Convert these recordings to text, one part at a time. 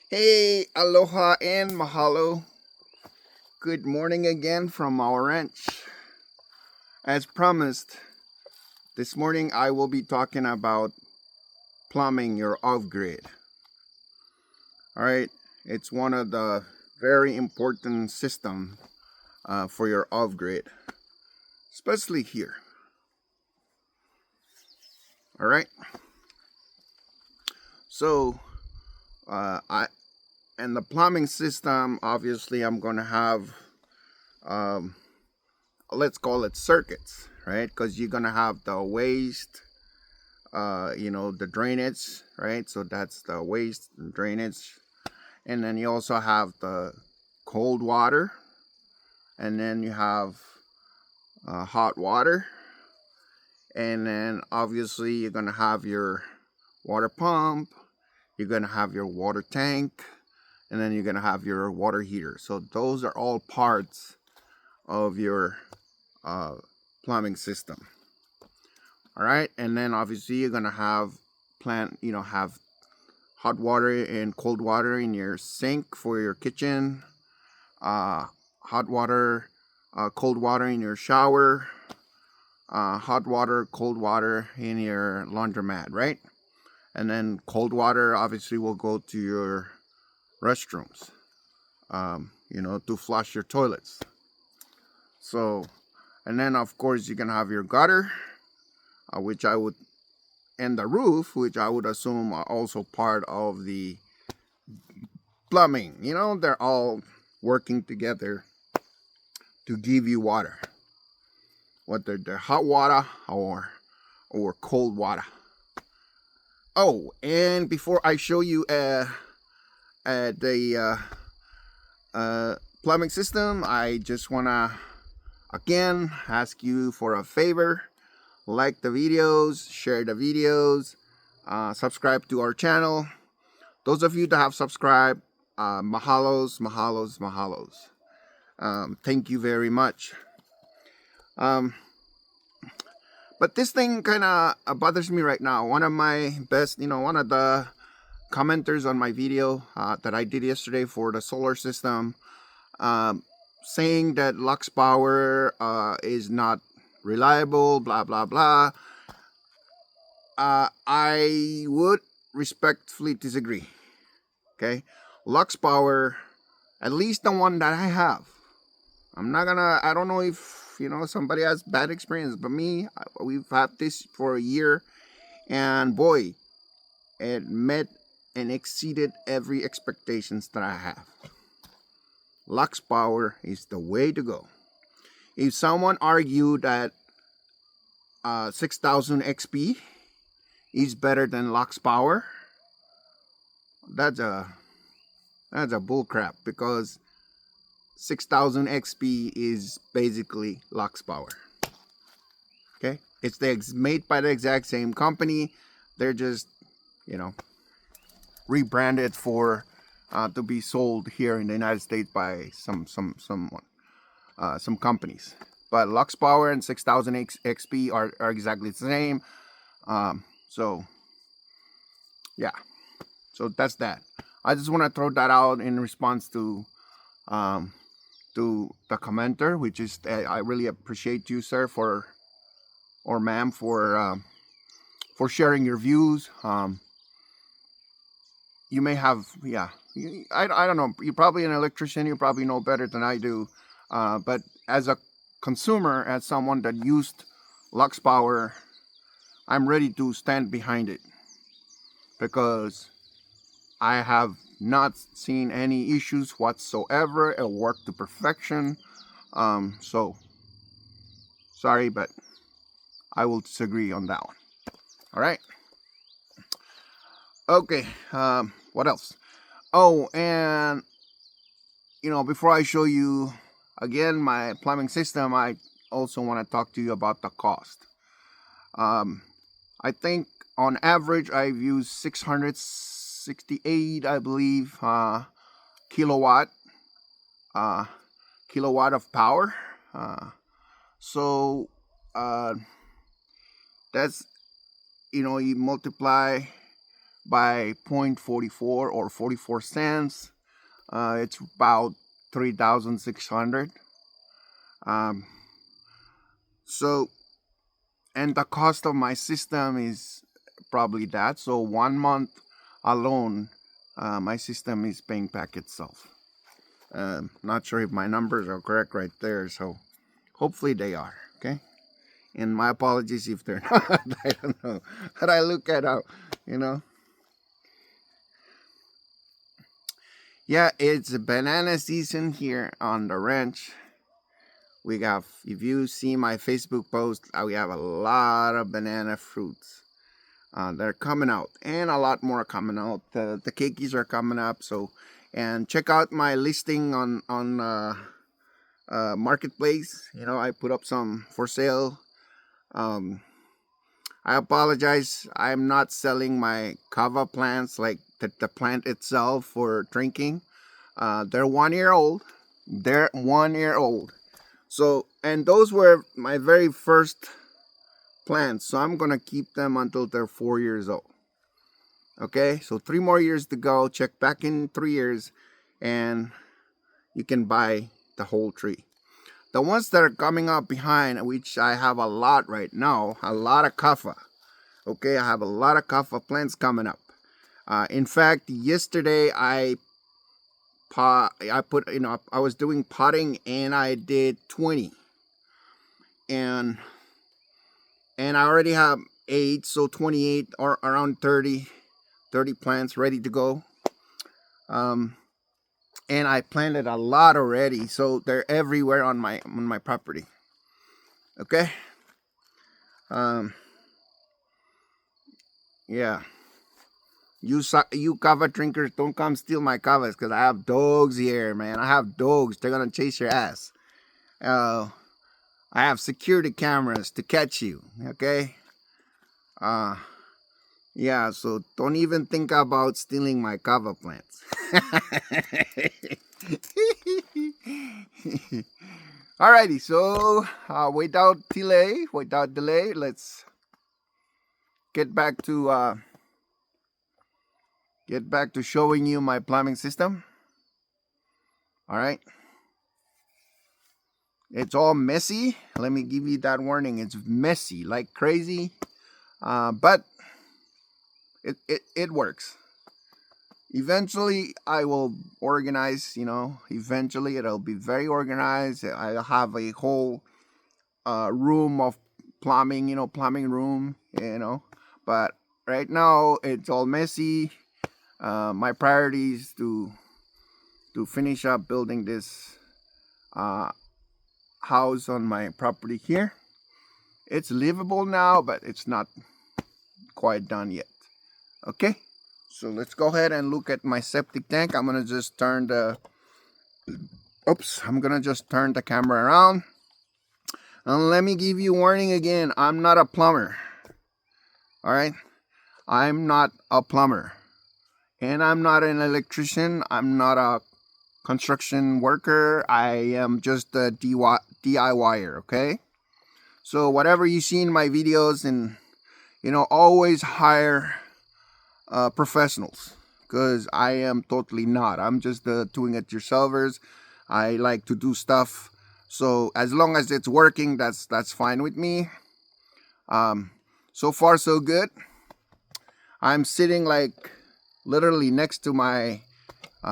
Hey, aloha and mahalo. Good morning again from our ranch. As promised, this morning I will be talking about plumbing your off-grid. Alright, it's one of the very important system for your off-grid, especially here. Alright, so and the plumbing system, obviously I'm gonna have let's call it circuits, right? Because you're gonna have the waste, the drainage, right? So that's the waste and drainage, and then you also have the cold water, and then you have hot water, and then obviously you're gonna have your water pump, you're gonna have your water tank, and then you're gonna have your water heater. So those are all parts of your plumbing system. All right, and then obviously you're gonna have have hot water and cold water in your sink for your kitchen, hot water, cold water in your shower, hot water, cold water in your laundromat, right? And then cold water obviously will go to your restrooms, to flush your toilets. So, and then of course you're gonna have your gutter, and the roof, which I would assume are also part of the plumbing. They're all working together to give you water, whether they're hot water or cold water. Oh, and before I show you the plumbing system, I just wanna again ask you for a favor. Like the videos, share the videos, subscribe to our channel. Those of you that have subscribed, mahalos, mahalos, mahalos. Thank you very much. But this thing kind of bothers me right now. One of the commenters on my video that I did yesterday for the solar system, saying that Lux Power is not reliable, blah, blah, blah. I would respectfully disagree. Okay, Lux Power, at least the one that I have. I don't know if somebody has bad experience, but we've had this for a year, and boy, it met and exceeded every expectations that I have. Lux Power is the way to go. If someone argued that 6000 XP is better than Lux Power, that's a bull crap, because 6000 XP is basically Lux Power. Okay, it's made by the exact same company. They're just rebranded for to be sold here in the United States by some companies. But Lux Power and 6000 XP are exactly the same. So yeah, so that's that. I just want to throw that out in response to the commenter, which is I really appreciate you, sir, or ma'am, for sharing your views. You may have, I don't know. You're probably an electrician. You probably know better than I do. But as a consumer, as someone that used Lux Power, I'm ready to stand behind it, because I have not seen any issues whatsoever. It worked to perfection. So sorry, but I will disagree on that one. All right. Okay. What else? Oh, and before I show you again my plumbing system, I also want to talk to you about the cost. I think on average I've used 668, I believe, kilowatt of power. So that's you multiply by 0.44 or 44 cents. It's about 3,600. So, and the cost of my system is probably that. So 1 month alone, my system is paying back itself. Not sure if my numbers are correct right there, so hopefully they are. Okay, and my apologies if they're not. I don't know, but I look at yeah, it's banana season here on the ranch. We have, if you see my Facebook post, we have a lot of banana fruits. They're coming out, and a lot more coming out. The keikis are coming up. So, and check out my listing on marketplace. I put up some for sale. I apologize. I'm not selling my kava plants, like the plant itself, for drinking. They're 1 year old. They're 1 year old. So, and those were my very first plants. So I'm gonna keep them until they're 4 years old. Okay, so 3 more years to go. Check back in 3 years, and you can buy the whole tree. The ones that are coming up behind, which I have a lot right now, a lot of kava. Okay, I have a lot of kava plants coming up. In fact, yesterday I was doing potting, and I did 20, and I already have 8, so 28 or around 30 plants ready to go. And I planted a lot already, so they're everywhere on my property. Okay. Yeah. You kava drinkers, don't come steal my kavas, because I have dogs here, man. I have dogs. They're gonna chase your ass. I have security cameras to catch you. Okay. Yeah. So don't even think about stealing my kava plants. Alrighty. So without delay, let's get back to showing you my plumbing system. All right. It's all messy. Let me give you that warning. It's messy like crazy, but it works. Eventually, I will organize. Eventually it'll be very organized. I'll have a whole room of plumbing. Plumbing room. But right now it's all messy. My priority is to finish up building this house on my property here. It's livable now, but it's not quite done yet. Okay, so let's go ahead and look at my septic tank. I'm gonna just turn the camera around, and let me give you a warning again. I'm not a plumber. All right, I'm not a plumber, and I'm not an electrician. I'm not a construction worker. I am just a DIYer. Okay, so whatever you see in my videos, and always hire professionals, because I am totally not. I'm just doing it yourselfers. I like to do stuff, so as long as it's working, that's fine with me. So far so good. I'm sitting like literally next to my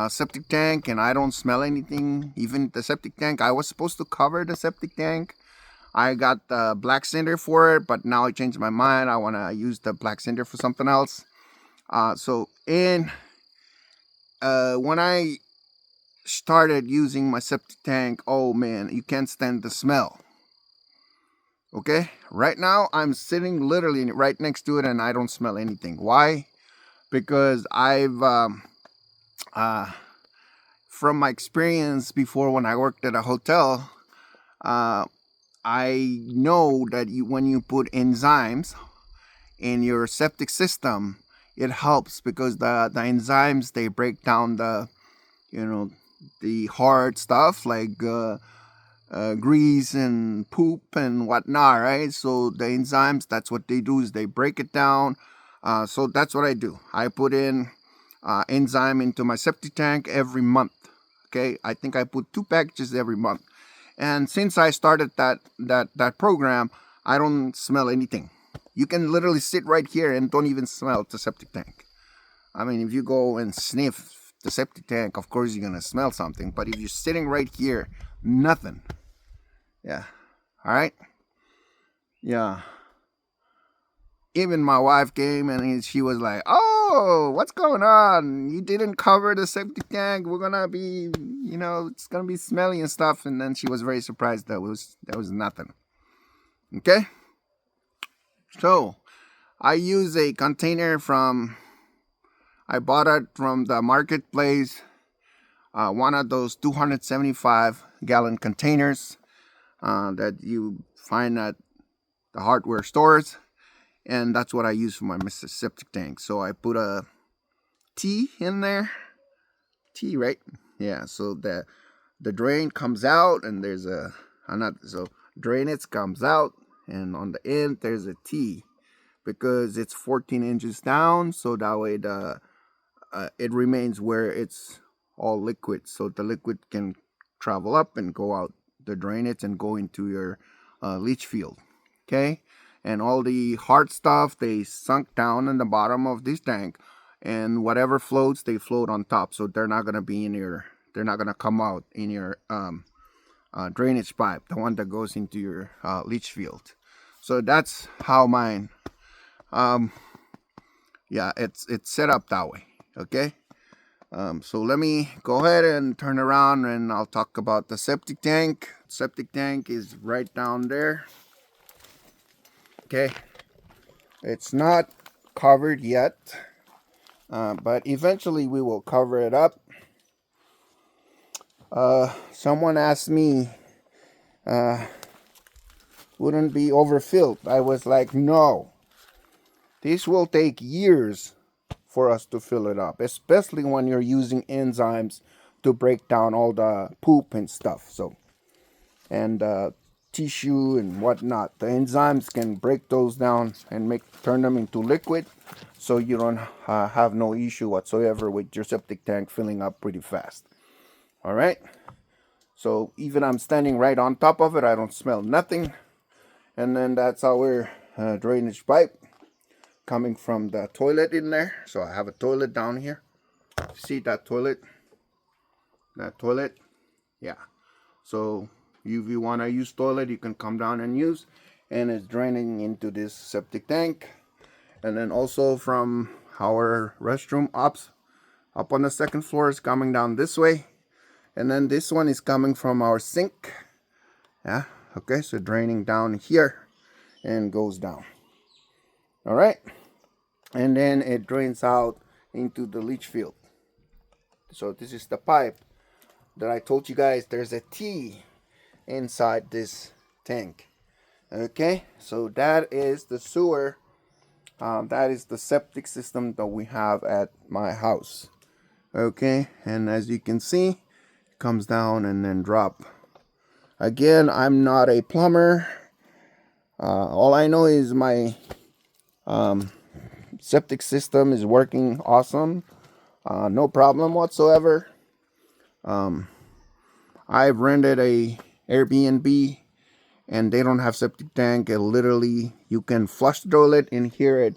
septic tank, and I don't smell anything. Even the septic tank, I was supposed to cover the septic tank. I got the black cinder for it, but now I changed my mind. I want to use the black cinder for something else. When I started using my septic tank, oh man, you can't stand the smell. Okay, right now I'm sitting literally right next to it, and I don't smell anything. Why? Because I've from my experience before, when I worked at a hotel, I know that when you put enzymes in your septic system, it helps, because the enzymes, they break down the hard stuff like grease and poop and whatnot, right? So the enzymes, that's what they do, is they break it down. So that's what I do. I put in enzyme into my septic tank every month. Okay, I think I put 2 packages every month. And since I started that program, I don't smell anything. You can literally sit right here and don't even smell the septic tank. I mean, if you go and sniff the septic tank, of course you're gonna smell something. But if you're sitting right here, nothing. Yeah. All right. Yeah. Even my wife came and she was like, "Oh, what's going on? You didn't cover the septic tank. We're gonna be, it's gonna be smelly and stuff." And then she was very surprised that was nothing. Okay. So I use a container I bought it from the marketplace. One of those 275-gallon containers that you find at the hardware stores. And that's what I use for my septic tank. So I put a T in there. T, right? Yeah. So the drain comes out, and there's so drainage comes out, and on the end there's a T, because it's 14 inches down. So that way it remains where it's all liquid. So the liquid can travel up and go out the drainage and go into your leach field. Okay. And all the hard stuff, they sunk down in the bottom of this tank, and whatever floats, they float on top. So they're not gonna they're not gonna come out in your drainage pipe, the one that goes into your leach field. So that's how mine. Yeah, it's set up that way. Okay. So let me go ahead and turn around, and I'll talk about the septic tank. Septic tank is right down there. Okay, it's not covered yet, but eventually we will cover it up. Someone asked me, wouldn't be overfilled? I was like, no. This will take years for us to fill it up, especially when you're using enzymes to break down all the poop and stuff. And tissue and whatnot. The enzymes can break those down and turn them into liquid, so you don't have no issue whatsoever with your septic tank filling up pretty fast. All right. So even I'm standing right on top of it, I don't smell nothing. And then that's our drainage pipe coming from the toilet in there. So I have a toilet down here. See that toilet? That toilet? Yeah. So if you want to use toilet, you can come down and use, and it's draining into this septic tank. And then also from our restroom up on the second floor is coming down this way, and then this one is coming from our sink. Yeah. Okay. So draining down here and goes down. All right. And then it drains out into the leach field. So this is the pipe that I told you guys. There's a T inside this tank. Okay, so that is the sewer. That is the septic system that we have at my house. Okay, and as you can see, it comes down and then drop. Again, I'm not a plumber. All I know is my septic system is working awesome. No problem whatsoever. I've rented a Airbnb, and they don't have septic tank. It literally, you can flush the toilet and hear it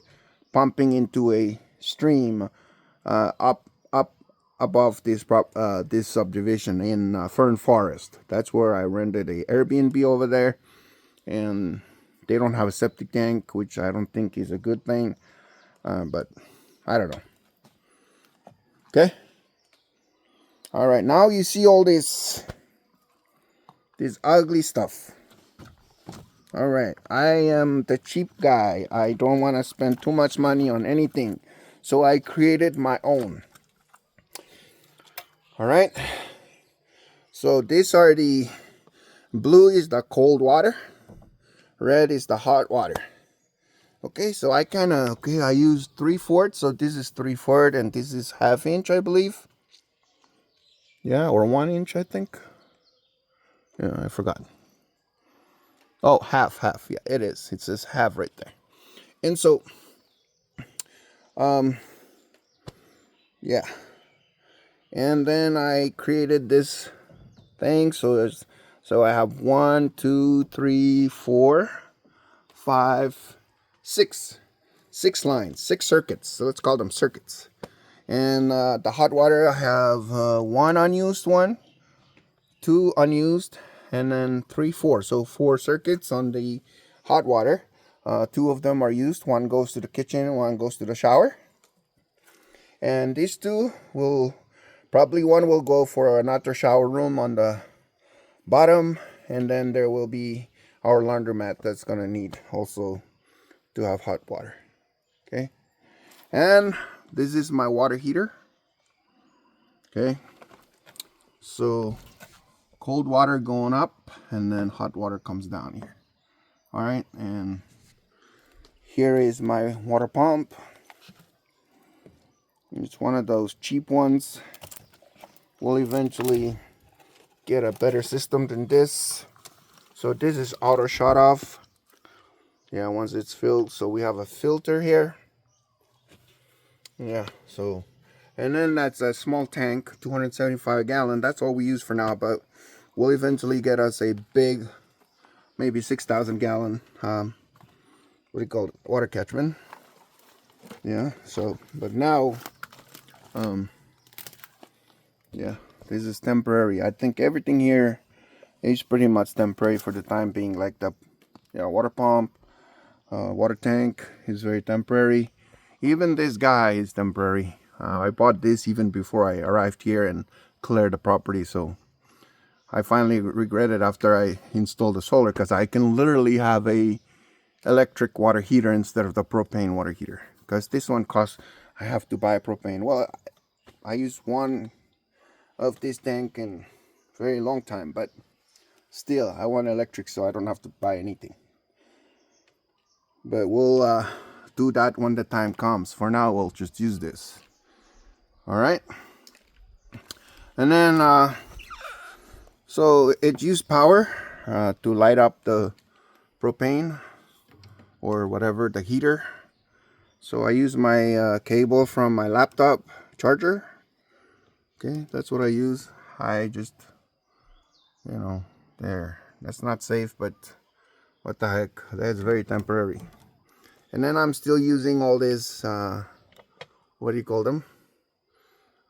pumping into a stream up above this subdivision in Fern Forest. That's where I rented a Airbnb over there, and they don't have a septic tank, which I don't think is a good thing, but I don't know. Okay. All right, now you see all this ugly stuff. All right, I am the cheap guy. I don't want to spend too much money on anything, so I created my own. All right, so these are the blue is the cold water, red is the hot water. Okay, so I use 3/4, so this is 3/4 and this is 1/2 inch, I believe. Yeah, or 1 inch, I think. Yeah, I forgot. Oh, half. Yeah, it is. It says half right there. And so Yeah, and then I created this thing. So I have 1, 2, 3, 4, 5, 6 lines, 6 circuits. So let's call them circuits. And the hot water, I have 1 unused one, 2 unused, and then 3, 4. So 4 circuits on the hot water. 2 of them are used. One goes to the kitchen, one goes to the shower. And these 2 will probably, one will go for another shower room on the bottom, and then there will be our laundromat that's gonna need also to have hot water. Okay, and this is my water heater. Okay, so cold water going up, and then hot water comes down here. All right, and here is my water pump. It's one of those cheap ones. We'll eventually get a better system than this. So this is auto shut off. Yeah, once it's filled. So we have a filter here. Yeah, so, and then that's a small tank, 275 gallon. That's all we use for now, but we'll eventually get us a big, maybe 6,000 gallon, what do you call it, water catchment. Yeah, so, but now, yeah, this is temporary. I think everything here is pretty much temporary for the time being, like the water pump, water tank is very temporary. Even this guy is temporary. I bought this even before I arrived here and cleared the property, so I finally regretted after I installed the solar, because I can literally have a electric water heater instead of the propane water heater, because this one costs, I have to buy propane. Well, I used one of this tank in a very long time, but still I want electric so I don't have to buy anything. But we'll do that when the time comes. For now, we'll just use this. All right, and then so it used power to light up the propane or whatever, the heater. So I use my cable from my laptop charger. Okay, that's what I use. I just, there. That's not safe, but what the heck? That's very temporary. And then I'm still using all this, what do you call them?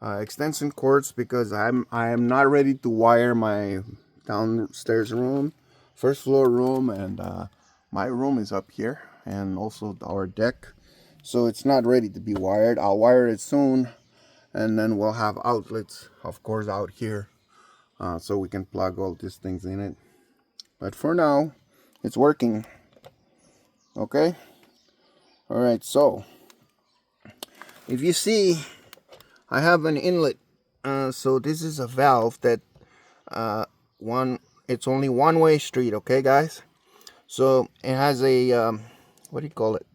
Extension cords, because I am not ready to wire my downstairs room, first floor room, and my room is up here, and also our deck. So it's not ready to be wired. I'll wire it soon, and then we'll have outlets, of course, out here, so we can plug all these things in it. But for now, it's working. Okay. All right. So if you see, I have an inlet. So this is a valve that it's only one-way street. Okay, guys. So it has a what do you call it?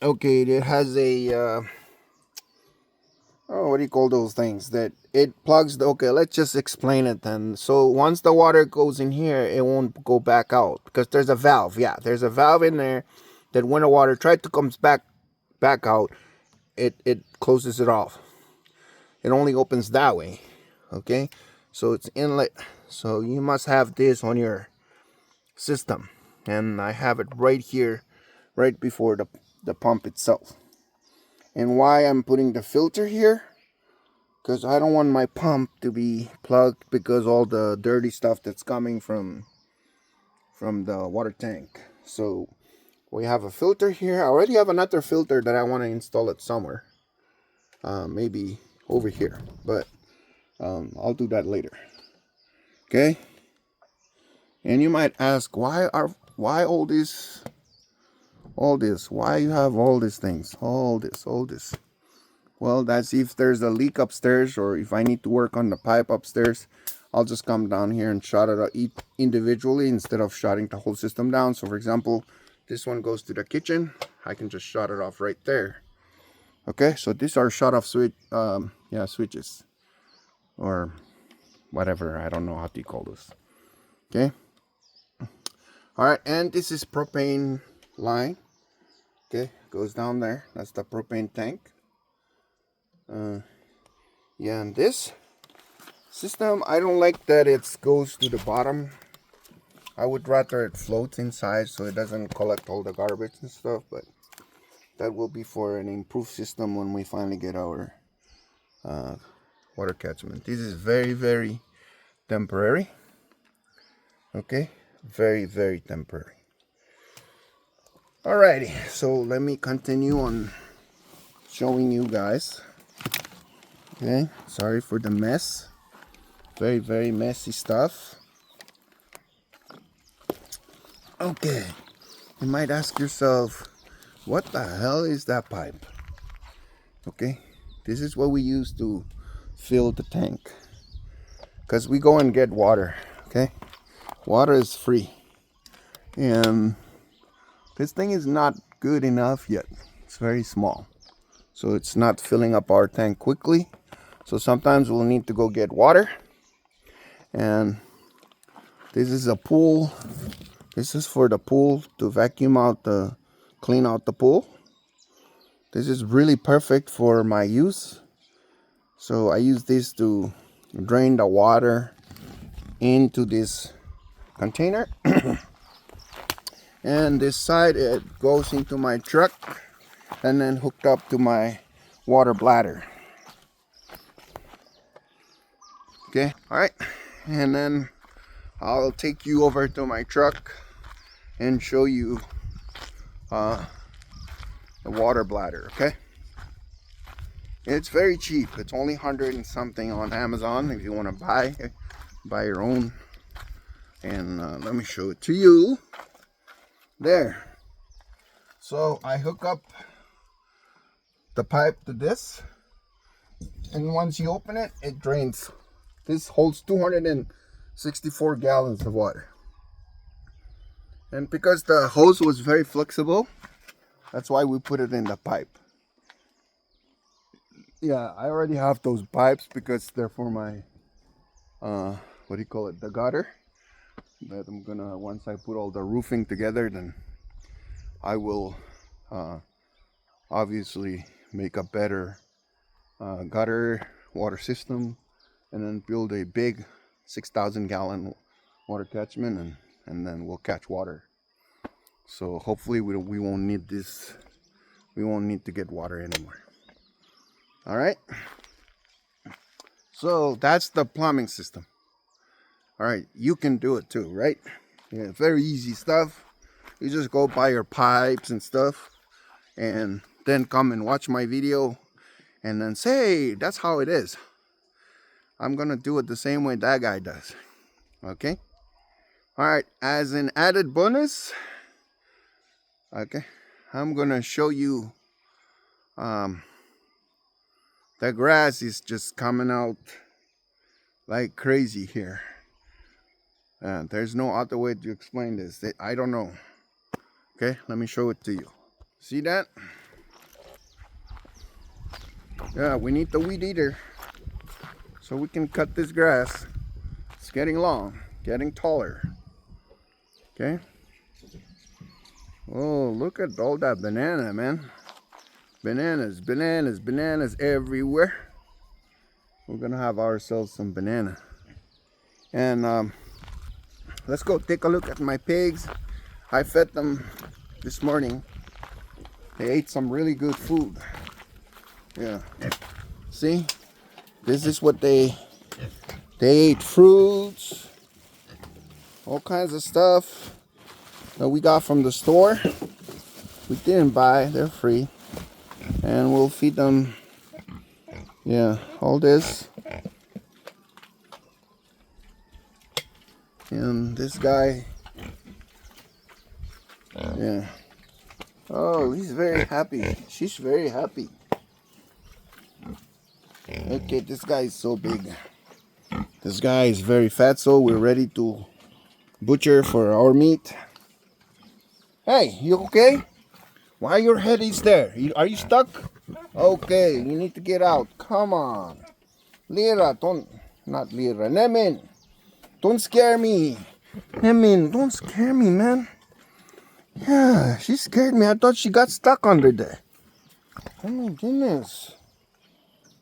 Okay, it has a oh, what do you call those things that it plugs the, okay, let's just explain it then. So once the water goes in here, it won't go back out because there's a valve. Yeah, there's a valve in there that when the water tries to comes back out, it closes it off. It only opens that way. Okay, so it's inlet. So you must have this on your system, and I have it right here, right before the pump itself. And why I'm putting the filter here, because I don't want my pump to be plugged, because all the dirty stuff that's coming from the water tank. So we have a filter here. I already have another filter that I want to install it somewhere, maybe over here, but I'll do that later. Okay. And you might ask, why all this, why you have all these things, all this. Well, that's if there's a leak upstairs, or if I need to work on the pipe upstairs, I'll just come down here and shut it out individually instead of shutting the whole system down. So for example, this one goes to the kitchen. I can just shut it off right there. Okay, so these are shut off switches, or whatever. I don't know how to call this. Okay. All right, and this is propane line. Okay, goes down there. That's the propane tank. Yeah, and this system, I don't like that it goes to the bottom. I would rather it floats inside so it doesn't collect all the garbage and stuff, but that will be for an improved system when we finally get our water catchment. This is very, very temporary. Okay, very, very temporary. Alrighty, so let me continue on showing you guys. Okay, sorry for the mess. Very, very messy stuff. Okay, you might ask yourself, what the hell is that pipe? Okay, this is what we use to fill the tank, because we go and get water. Okay, water is free, and this thing is not good enough yet. It's very small, so it's not filling up our tank quickly. So sometimes we'll need to go get water. And this is a pool. This is for the pool, to vacuum out clean out the pool. This is really perfect for my use. So I use this to drain the water into this container. And this side, it goes into my truck and then hooked up to my water bladder. Okay, all right, and then I'll take you over to my truck and show you the water bladder. Okay, it's very cheap. It's only 100 and something on Amazon if you want to buy your own. And let me show it to you. There. So I hook up the pipe to this, and once you open it, it drains. This holds 264 gallons of water. And because the hose was very flexible, that's why we put it in the pipe. Yeah, I already have those pipes because they're for my what do you call it, the gutter, that I'm gonna, once I put all the roofing together, then I will obviously make a better gutter water system, and then build a big 6,000 gallon water catchment, and then we'll catch water. So hopefully we won't need this. We won't need to get water anymore. All right. So that's the plumbing system. All right, you can do it too, right? Yeah, very easy stuff. You just go buy your pipes and stuff, and then come and watch my video, and then say, that's how it is. I'm gonna do it the same way that guy does. Okay. All right, as an added bonus, okay, I'm gonna show you the grass is just coming out like crazy here. There's no other way to explain this. I don't know. Okay, let me show it to you. See that? Yeah, we need the weed eater so we can cut this grass. It's getting long, getting taller. Okay. Oh, look at all that banana, man. Bananas, bananas, bananas everywhere. We're gonna have ourselves some banana. And let's go take a look at my pigs. I fed them this morning. They ate some really good food. Yeah. See? This is what they ate: fruits, all kinds of stuff that we got from the store. We didn't buy, they're free. And we'll feed them, yeah, all this. And this guy, yeah. Oh, he's very happy. She's very happy. Okay, this guy is so big. This guy is very fat, so we're ready to butcher for our meat. Hey, you okay? Why your head is there? Are you stuck? Okay, you need to get out. Come on. Lyra, not Lyra. Nemin, don't scare me. Nemin, don't scare me, man. Yeah, she scared me. I thought she got stuck under there. Oh my goodness.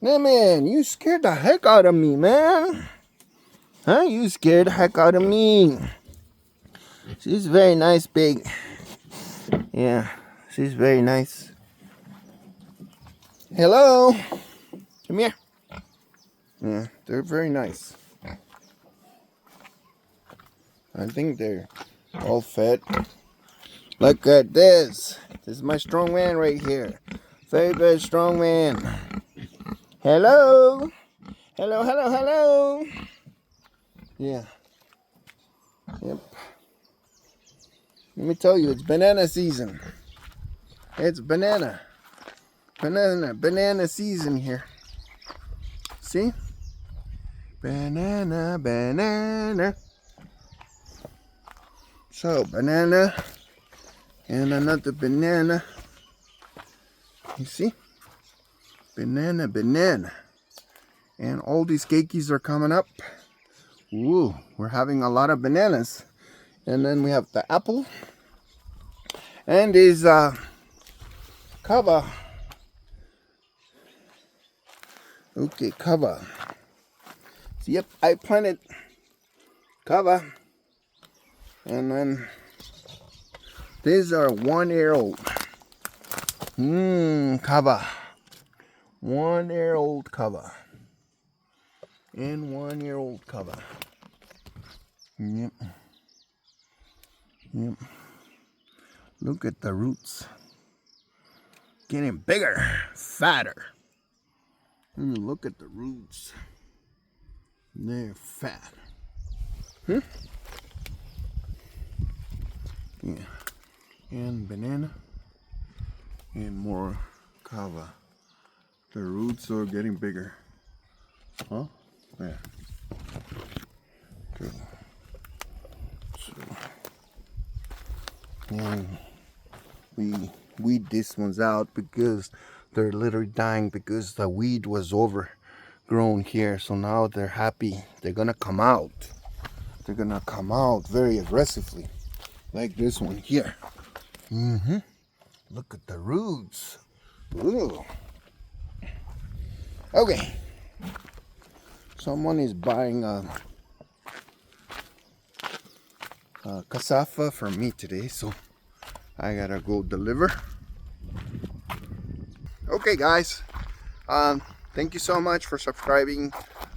Nah, man, you scared the heck out of me, man. Huh? You scared the heck out of me. She's very nice, big. Yeah, she's very nice. Hello. Come here. Yeah, they're very nice. I think they're all fed. Look at this. This is my strong man right here. Very strong man. Hello. Hello. Yeah. Yep. Let me tell you, it's banana season. It's banana season here. See? Banana. So, banana and another banana. You see? Banana. And all these keikis are coming up. Ooh, we're having a lot of bananas. And then we have the apple. And these kava. Okay, kava. So, yep, I planted kava. And then these are 1 year old. Kava. 1 year old kava. And 1 year old kava. Yep. Look at the roots. Getting bigger, fatter. Look at the roots. They're fat. Yeah. And banana. And more kava. The roots are getting bigger. Huh? Yeah. Good. So, and we weed these ones out because they're literally dying because the weed was overgrown here. So now they're happy. They're gonna come out. They're gonna come out very aggressively, like this one here. Look at the roots. Ooh. Okay. Someone is buying cassava for me today, so I gotta go deliver. Okay, guys. Thank you so much for subscribing.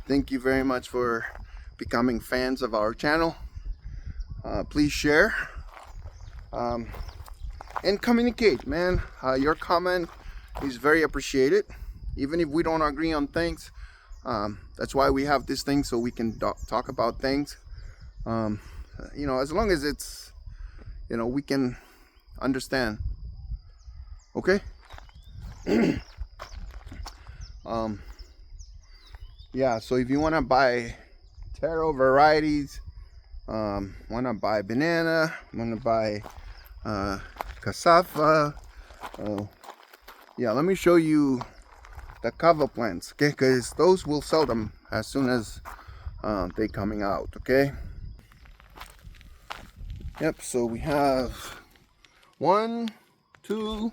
Thank you very much for becoming fans of our channel. Please share and communicate, man. Your comment is very appreciated. Even if we don't agree on things, that's why we have this thing, so we can talk about things. As long as it's, we can understand. Okay. Yeah, so if you want to buy taro varieties, want to buy banana, want to buy cassava, yeah, let me show you the kava plants, okay? Because those will sell them as soon as they coming out, okay? Yep, so we have 1, 2,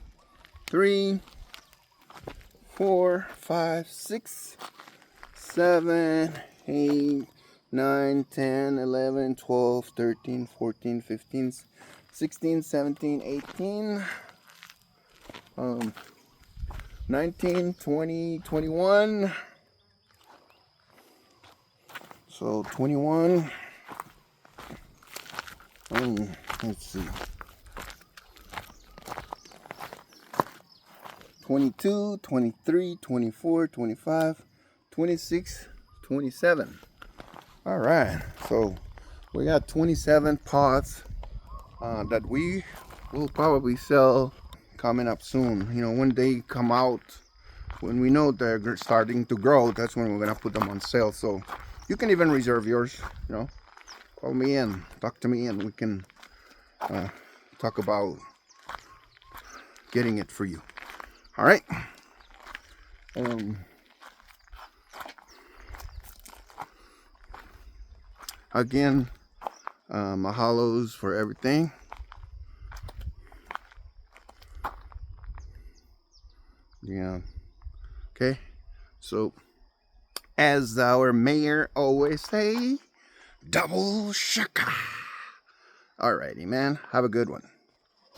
3, 4, 5, 6, 7, 8, 9, 10, 11, 12, 13, 14, 15, 16, 17, 18, 19, 20, 21. So 21. Let's see. 22, 23, 24, 25, 26, 27. All right, so we got 27 pots that we will probably sell coming up soon. When they come out, when we know they're starting to grow, that's when we're gonna put them on sale. So you can even reserve yours. Call me in, talk to me, and we can talk about getting it for you. All right. Again, mahalos for everything. Okay, so as our mayor always say, double shaka. Alrighty, man. Have a good one.